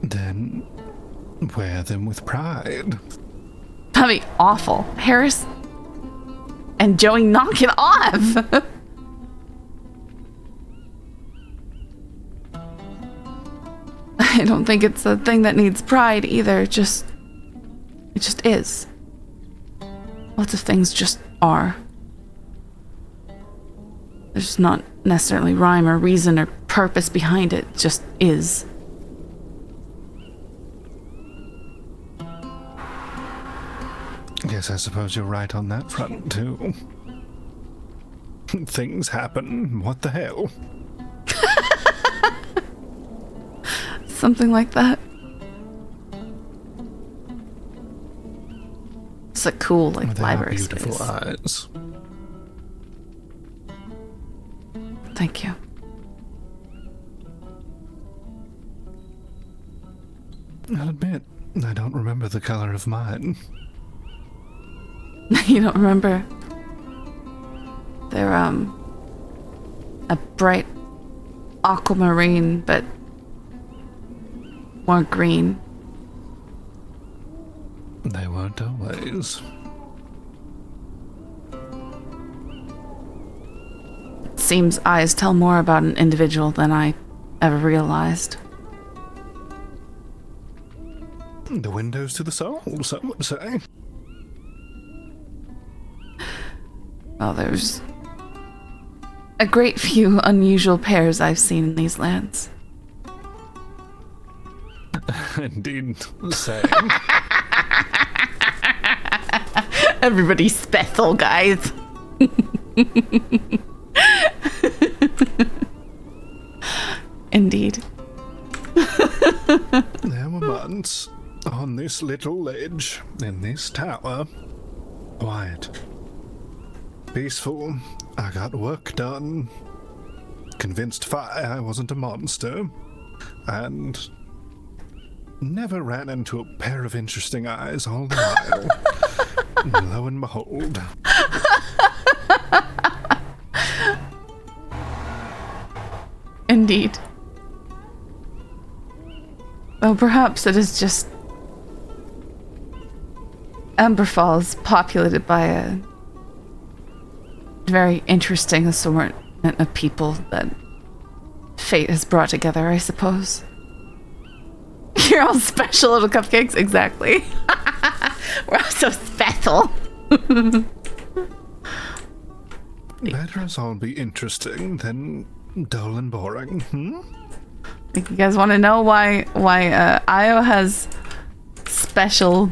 Then wear them with pride. That'd be awful. Harris and Joey, knock it off. I don't think it's a thing that needs pride either. It just is. Lots of things just are. There's not necessarily rhyme or reason or purpose behind it. It just is. Yes, I suppose you're right on that front, too. Things happen. What the hell? Something like that. It's a cool, like, They library are beautiful space. eyes. Thank you. I'll admit, I don't remember the color of mine. You don't remember? They're, a bright aquamarine, but more green. They weren't always. It seems eyes tell more about an individual than I ever realized. The windows to the soul, some would say. Well, there's a great few unusual pairs I've seen in these lands. Indeed, same. Everybody's special, guys. Indeed. There were months on this little ledge in this tower. Quiet. Peaceful. I got work done. Convinced I wasn't a monster. And never ran into a pair of interesting eyes all the while. Lo and behold. Indeed. Well, perhaps it is just Amber Falls, populated by a very interesting assortment of people that fate has brought together, I suppose. You're all special little cupcakes? Exactly. We're all so special. Better us all be interesting than dull and boring, Think you guys want to know why Io has special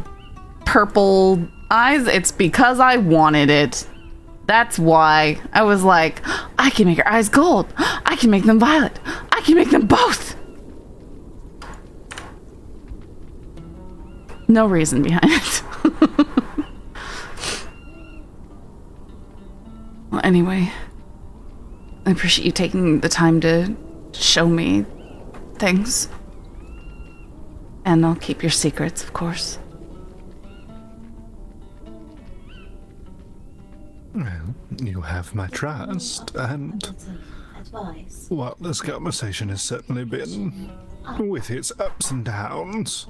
purple eyes? It's because I wanted it. That's why. I was like, I can make her eyes gold. I can make them violet. I can make them both. No reason behind it. Well, anyway, I appreciate you taking the time to show me things. And I'll keep your secrets, of course. Well, you have my trust, and well, this conversation has certainly been, with its ups and downs.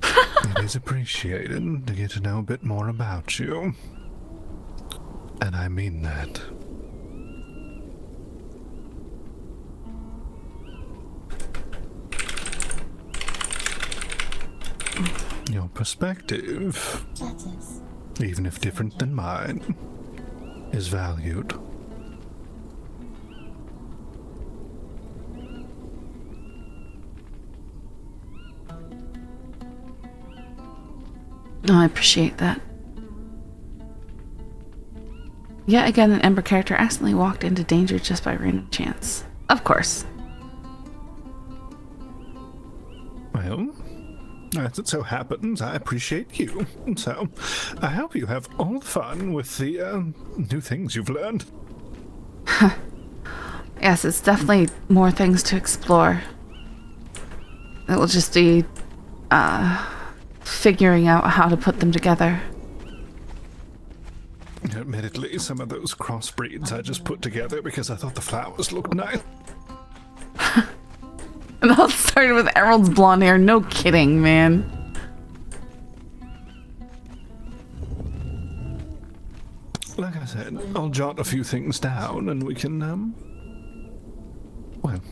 It is appreciated to get to know a bit more about you. And I mean that. Your perspective, even if different than mine, is valued. Oh, I appreciate that. Yet again, an Ember character accidentally walked into danger just by random chance. Of course. Well, as it so happens, I appreciate you. So, I hope you have all the fun with the new things you've learned. Yes, it's definitely more things to explore. It will just be, figuring out how to put them together. Admittedly, some of those crossbreeds I just put together because I thought the flowers looked nice. It all started with Emerald's blonde hair. No kidding, man. Like I said, I'll jot a few things down and we can, well,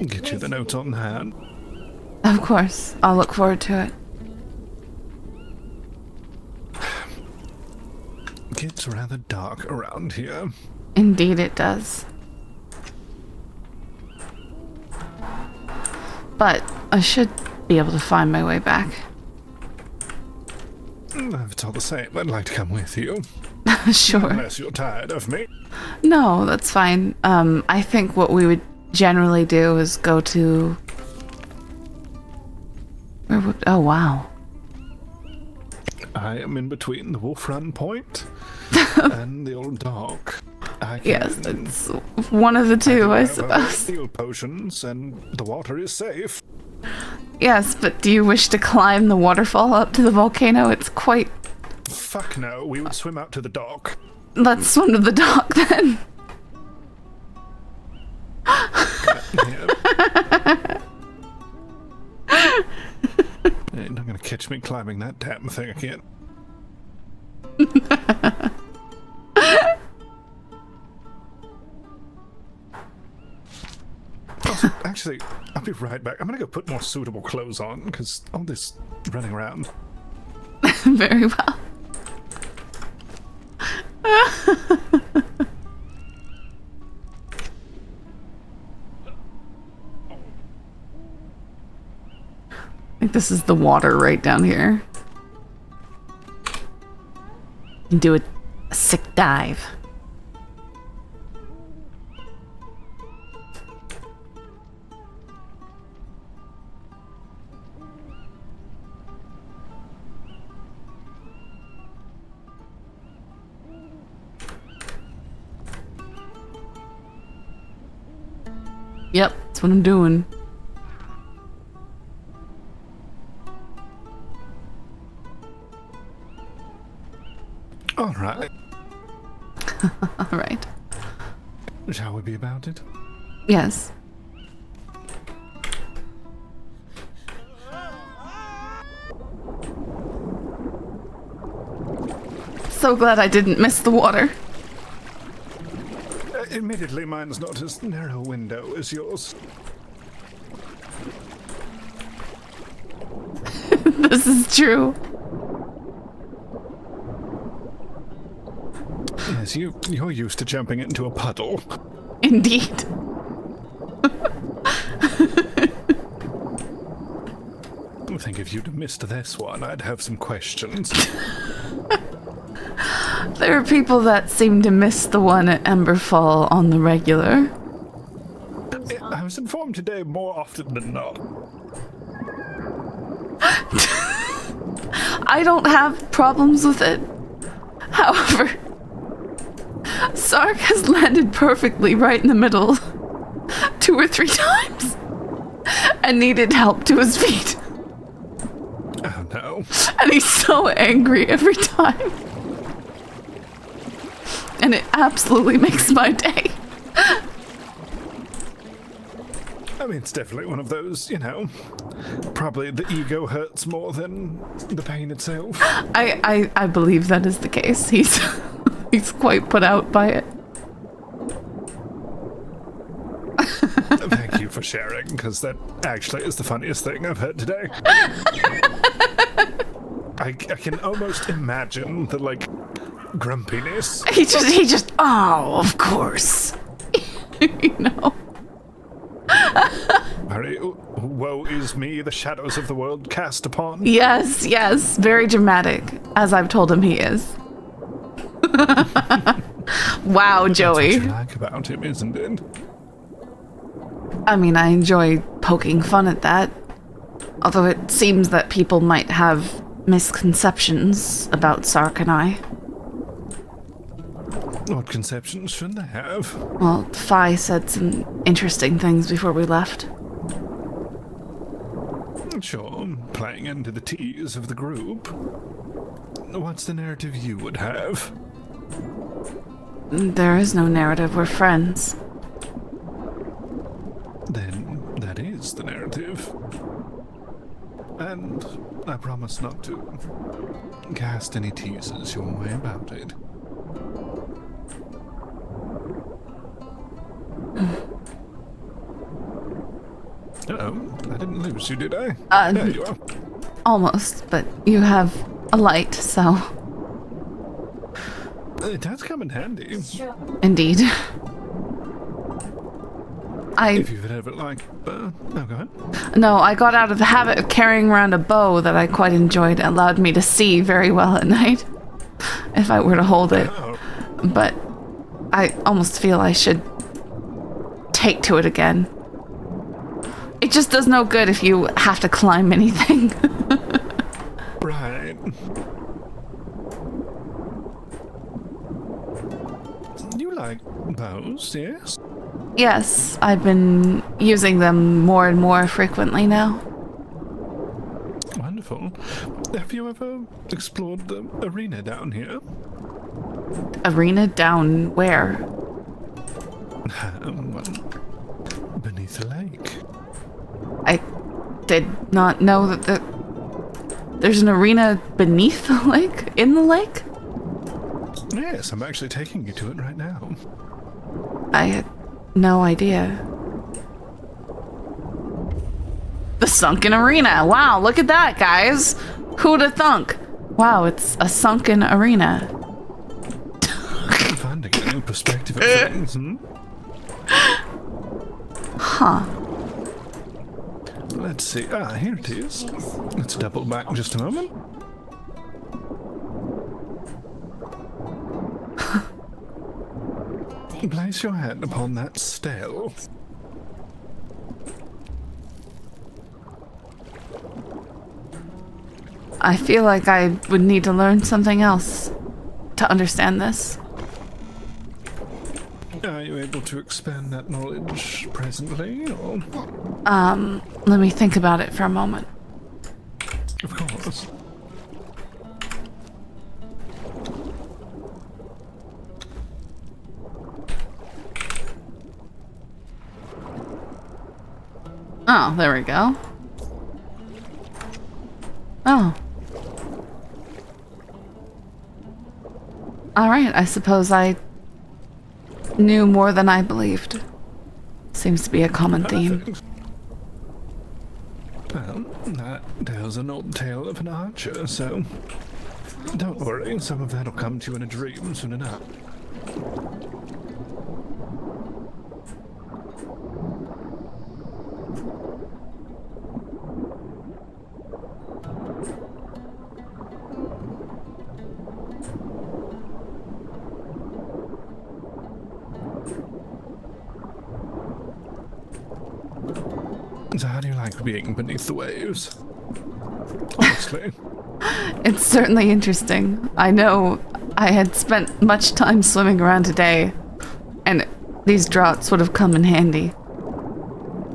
get you the notes on hand. Of course. I'll look forward to it. Gets rather dark around here. Indeed it does. But I should be able to find my way back. If it's all the same, I'd like to come with you. Sure. Unless you're tired of me. No, that's fine. I think what we would generally do is go to... Where would... Oh, wow. I am in between the Wolf Run Point and the old dock. Yes, it's one of the two, I suppose. Steel potions, and the water is safe. Yes, but do you wish to climb the waterfall up to the volcano? It's quite... Fuck no, we would swim out to the dock. Let's swim to the dock, then. You're not gonna catch me climbing that damn thing again. Also, actually, I'll be right back. I'm gonna go put more suitable clothes on, because all this running around. Very well. I think this is the water right down here. And do a sick dive. Yep, that's what I'm doing. All right. All right. Shall we be about it? Yes. So glad I didn't miss the water. Admittedly, mine's not as narrow a window as yours. This is true. Yes, you're used to jumping into a puddle. Indeed. I think if you'd have missed this one, I'd have some questions. There are people that seem to miss the one at Emberfall on the regular. I was informed today more often than not. I don't have problems with it. However, Sark has landed perfectly right in the middle 2 or 3 times and needed help to his feet. Oh no. And he's so angry every time. And it absolutely makes my day. I mean, it's definitely one of those, you know, probably the ego hurts more than the pain itself. I believe that is the case. He's quite put out by it. Thank you for sharing, because that actually is the funniest thing I've heard today. I can almost imagine the, like, grumpiness. He just, oh, of course. You know. Very, woe is me, the shadows of the world cast upon. Yes, very dramatic, as I've told him he is. Wow, Joey. That's what you like about him, isn't it? I mean, I enjoy poking fun at that. Although it seems that people might have misconceptions about Sark and I. What conceptions should they have? Well, Fi said some interesting things before we left. Sure, playing into the tease of the group. What's the narrative you would have? There is no narrative, we're friends. Then that is tease the narrative. And I promise not to cast any teasers your way about it. Uh-oh, I didn't lose you, did I? There you are. Almost, but you have a light, so... It does come in handy. Indeed. If you've ever, like... oh, go ahead. No, I got out of the habit of carrying around a bow that I quite enjoyed. It allowed me to see very well at night, if I were to hold it. Oh. But I almost feel I should take to it again. It just does no good if you have to climb anything. Right. You like bows, yes? Yes, I've been using them more and more frequently now. Wonderful. Have you ever explored the arena down here? Arena down where? Well, beneath the lake. I did not know that there's an arena beneath the lake? In the lake? Yes, I'm actually taking you to it right now. I had no idea. The sunken arena. Wow, look at that, guys. Who'da thunk? Wow, it's a sunken arena. Fun to get a new perspective of things, hmm? Huh. Let's see. Ah, here it is. Let's double back just a moment. Place your hand upon that stele. I feel like I would need to learn something else to understand this. Are you able to expand that knowledge presently, or? Let me think about it for a moment. Of course. Oh, there we go. Oh. Alright, I suppose I knew more than I believed. Seems to be a common theme. Perfect. Well, that tells an old tale of an archer, so don't worry, some of that'll come to you in a dream soon enough. So how do you like being beneath the waves? Honestly. It's certainly interesting. I know I had spent much time swimming around today, and these draughts would have come in handy.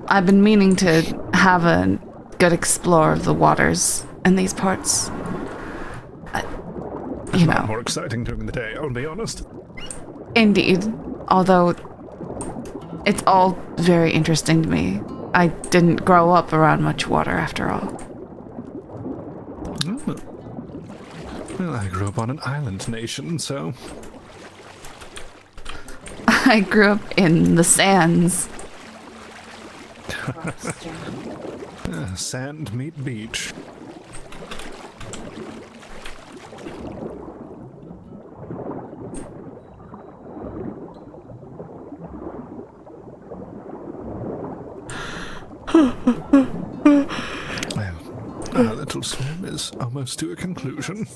I've been meaning to have a good explore of the waters in these parts. You know. More exciting during the day, I'll be honest. Indeed. Although, it's all very interesting to me. I didn't grow up around much water, after all. Oh. Well, I grew up on an island nation, so... I grew up in the sands. Sand meet beach. Well, our little swim is almost to a conclusion.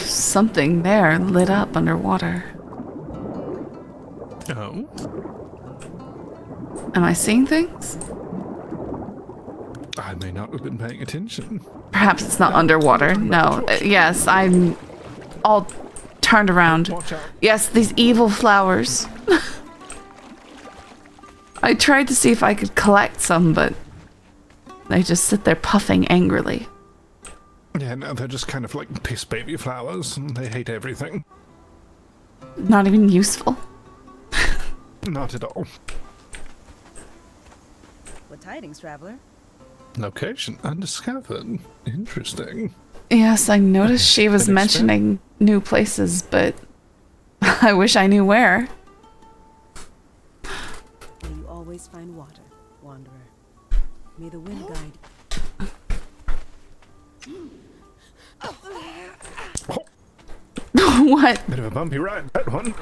Something there lit up underwater. Oh? Am I seeing things? I may not have been paying attention. Perhaps it's not underwater. No. Yes, I'm all turned around. Watch out. Yes, these evil flowers. I tried to see if I could collect some, but they just sit there puffing angrily. Yeah, no, they're just kind of like piss baby flowers, and they hate everything. Not even useful. Not at all. What tidings, traveler? Location undiscovered. Interesting. Yes, I noticed she was Didn't mentioning new places, but I wish I knew where. May you always find water, wanderer. May the wind guide you. What? Bit of a bumpy ride, that one.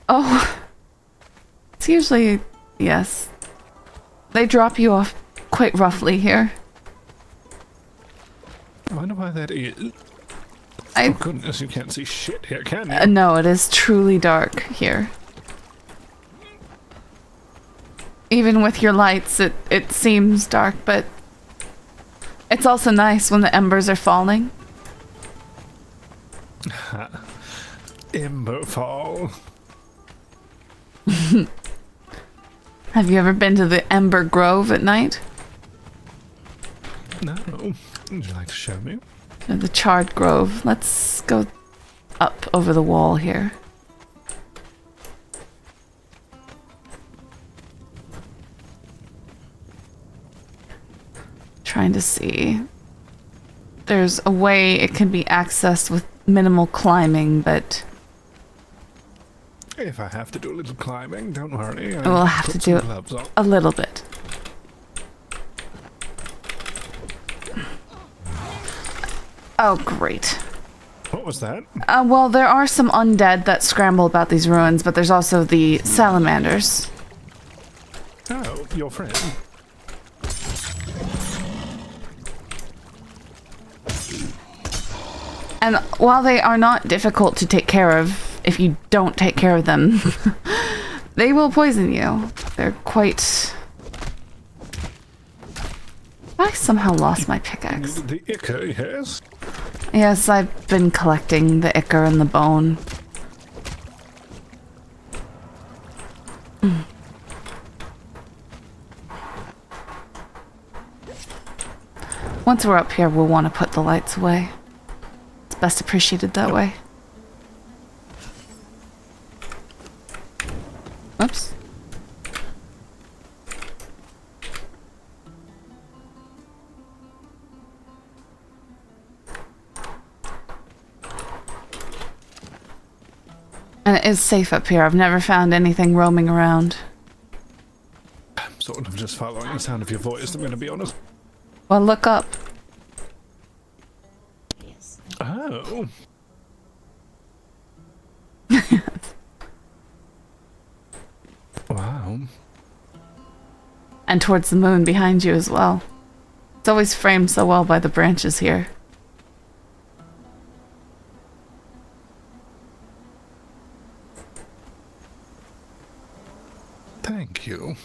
Oh. It's usually, yes. They drop you off quite roughly here. I wonder why that is. I Oh goodness, you can't see shit here, can you? no, it is truly dark here. Even with your lights, it seems dark, but it's also nice when the embers are falling. Ember fall. Have you ever been to the Ember Grove at night? No. Would you like to show me? Or the Charred Grove. Let's go up over the wall here. Trying to see. There's a way it can be accessed with minimal climbing, but If I have to do a little climbing, don't worry. I will have to do it gloves on. a little bit. Oh, great. What was that? Well, there are some undead that scramble about these ruins, but there's also the salamanders. Oh, your friend. And while they are not difficult to take care of, if you don't take care of them, they will poison you. They're quite... I somehow lost my pickaxe. The ichor, yes. Yes, I've been collecting the ichor and the bone. Once we're up here, we'll want to put the lights away. It's best appreciated that way. Oops. And it is safe up here. I've never found anything roaming around. I'm sort of just following the sound of your voice, I'm going to be honest. Well, look up. Oh. Wow. And towards the moon behind you as well. It's always framed so well by the branches here. Thank you.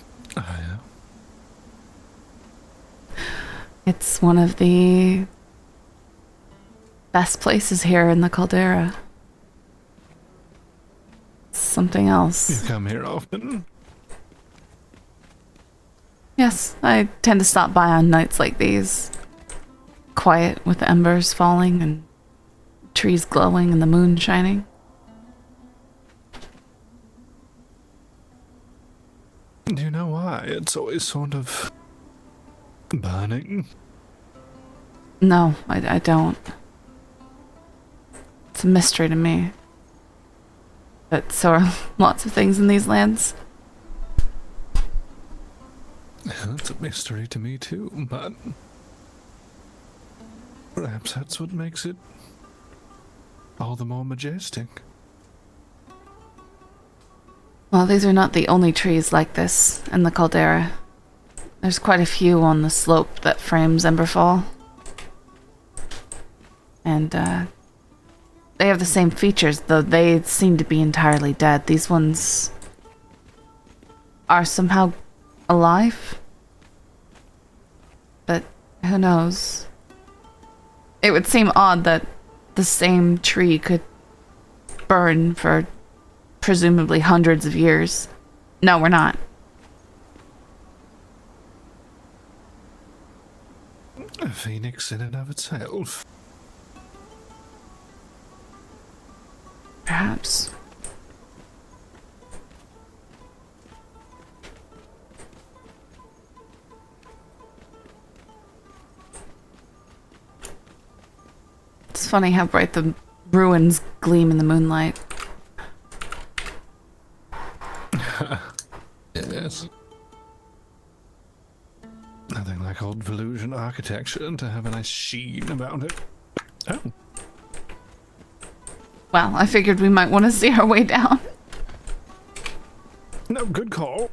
It's one of the best places here in the caldera. Something You else. come here often? Yes, I tend to stop by on nights like these. Quiet with the embers falling and trees glowing and the moon shining. Do you know why it's always sort of burning? No, I don't. It's a mystery to me. But so are lots of things in these lands. Yeah, it's a mystery to me too, but perhaps that's what makes it all the more majestic. Well, these are not the only trees like this in the caldera. There's quite a few on the slope that frames Emberfall. And, they have the same features, though they seem to be entirely dead. These ones are somehow alive? But who knows? It would seem odd that the same tree could burn for presumably hundreds of years. No, we're not. A phoenix in and of itself. Perhaps. funny how bright the ruins gleam in the moonlight. Yes. Nothing like old Volusian architecture to have a nice sheen about it. Oh. Well, I figured we might want to see our way down. No, good call.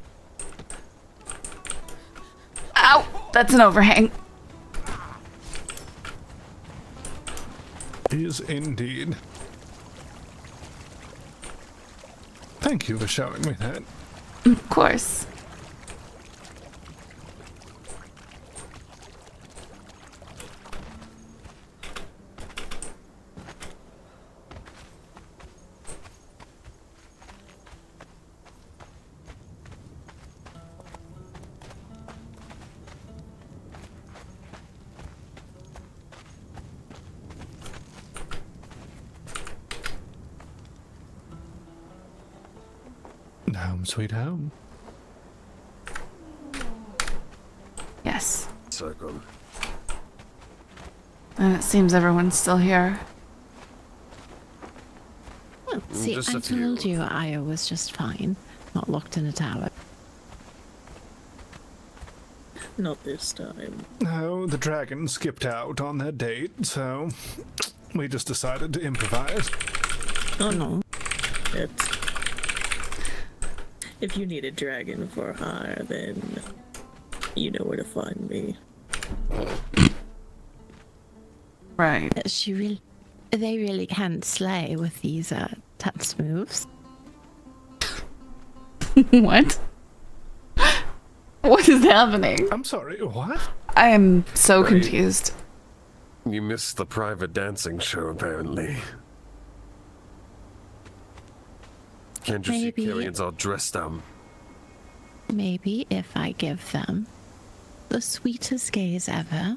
Ow! That's an overhang. Is indeed. Thank you for showing me that. Of course. Home sweet home. Yes. Circle. And it seems everyone's still here. Well, see, Just a I told few. you Io was just fine, not locked in a tower. Not this time. No, the dragon skipped out on their date, so we just decided to improvise. Oh No. It's... If you need a dragon for hire, then you know where to find me. Right. They really can slay with these touch moves. What? What is happening? I'm sorry, what? I am so Right. confused. You missed the private dancing show, apparently. Can't you Maybe. see Kyrian's all dressed up? Maybe if I give them the sweetest gaze ever.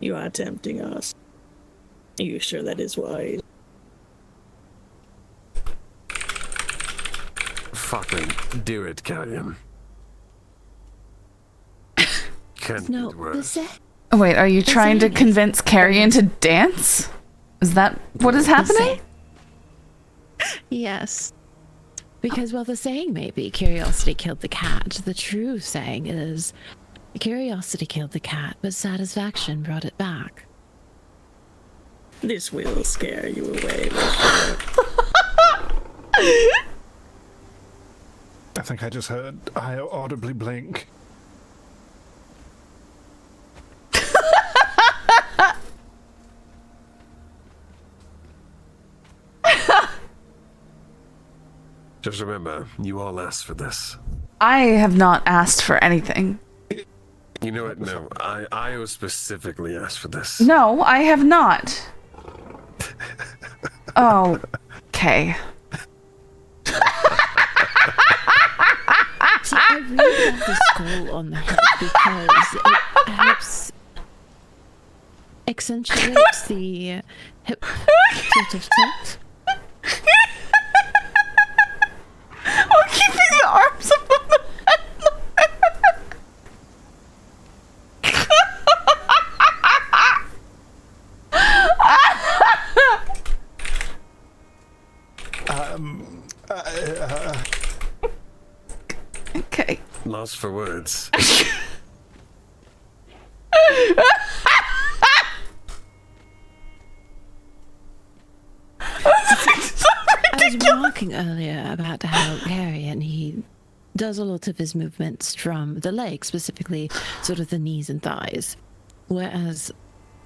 You are tempting us. Are you sure that is wise? Fucking do it, Kyrian. Can't No, get the worse. Oh, wait, are you trying to saying is- convince Carrion to dance? Is that what is happening? Yes. Because, well, the saying may be curiosity killed the cat. The true saying is curiosity killed the cat, but satisfaction brought it back. This will scare you away, Michelle. I think I just heard Io audibly blink. Just remember, you all asked for this. I have not asked for anything. You know what? No, Io specifically asked for this. No, I have not. Oh, okay. See, I really love the skull on the head because it helps accentuates the hip sort of tilt. I'm keeping the arms up on the Okay. Lost for words. I was remarking earlier about how Carrion, he does a lot of his movements from the legs, specifically sort of the knees and thighs. Whereas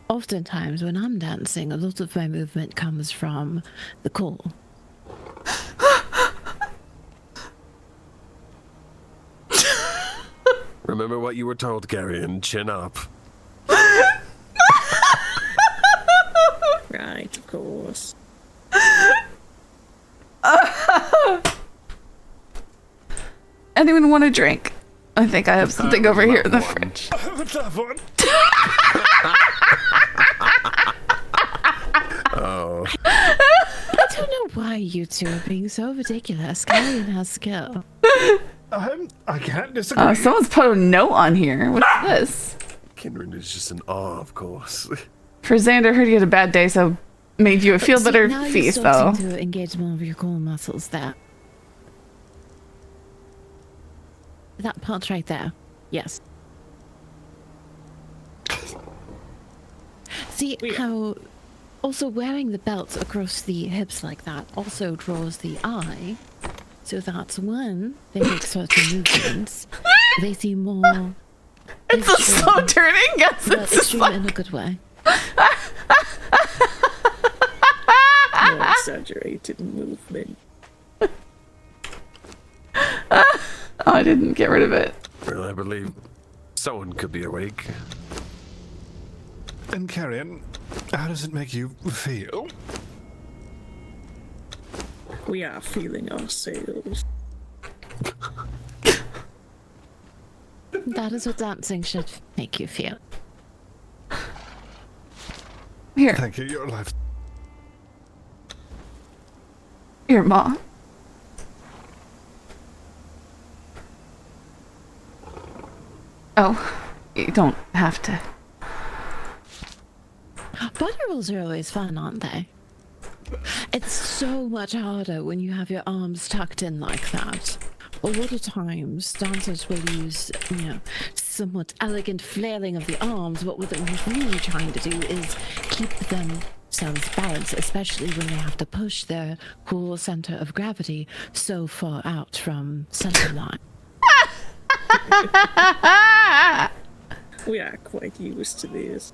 oftentimes when I'm dancing, a lot of my movement comes from the core. Remember what you were told, Kyrian. Chin up. Right, of course. Anyone want a drink? I think I have something over here in the Love one. fridge. I would love one. Oh, I don't know why you two are being so ridiculous. Carrion has skill. I'm I can't disagree. Someone's put a note on here. What's this? Kindred is just in awe, of course. For Xander, heard you had a bad day, so made you a feel better now feast, you're though. starting to engage more of your core muscles there. That part right there. Yes. See how also wearing the belt across the hips like that also draws the eye, so that when they make certain movements, they seem more. It's a slow turning, yes. But It's just extreme in a good way. More exaggerated movement. Oh, I didn't get rid of it. Well, I believe someone could be awake. And Carrion, how does it make you feel? We are feeling ourselves. That is what dancing should make you feel. Here, Thank you, your life. here, Ma. Oh, you don't have to. Body rolls are always fun, aren't they? It's so much harder when you have your arms tucked in like that. A lot of times, dancers will use, somewhat elegant flailing of the arms, but what they're really trying to do is keep themselves balanced, especially when they have to push their core center of gravity so far out from center line. We are quite used to this.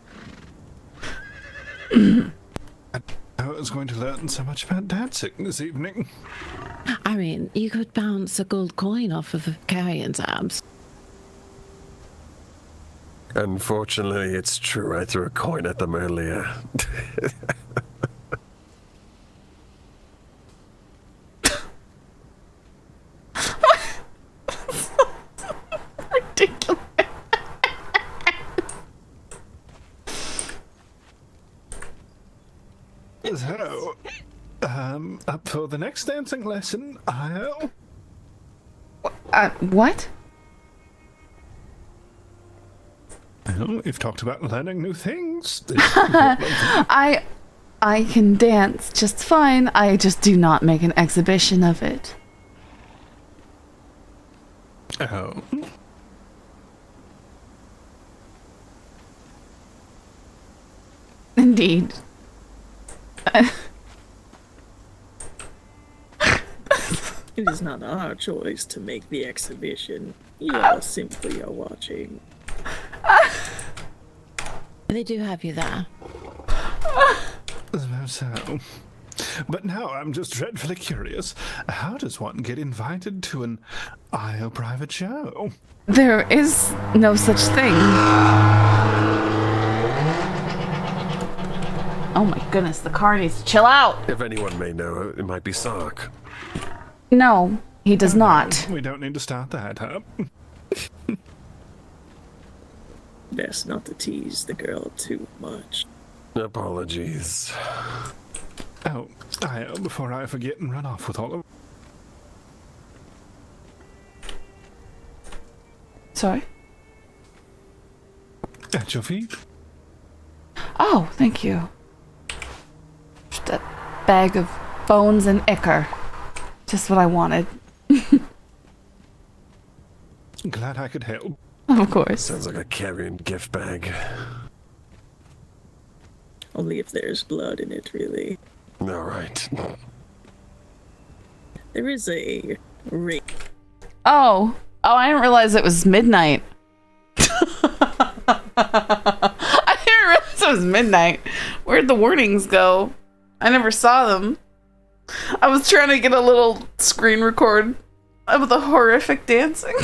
I was going to learn so much about dancing this evening. I mean, you could bounce a gold coin off of Carrion's abs. Unfortunately, it's true. I threw a coin at them earlier. Ridiculous. So, up for the next dancing lesson, I'll... What? Well, you've talked about learning new things. I can dance just fine. I just do not make an exhibition of it. Oh. Indeed. It is not our choice to make the exhibition. You all simply are watching. They do have you there. So, but now I'm just dreadfully curious. How does one get invited to an IO private show? There is no such thing. Oh my goodness, the car needs to chill out. If anyone may know, it might be Sark. No, he does not. We don't need to start that up. Best not to tease the girl too much. Apologies. Oh, IO, before I forget and run off with all of... Sorry? At your feet? Oh, thank you. Just a bag of bones and ichor. Just what I wanted. Glad I could help. Of course. Sounds like a carrion gift bag. Only if there's blood in it, really. All right. There is a ring. Oh, I didn't realize it was midnight. I didn't realize it was midnight. Where'd the warnings go? I never saw them. I was trying to get a little screen record of the horrific dancing.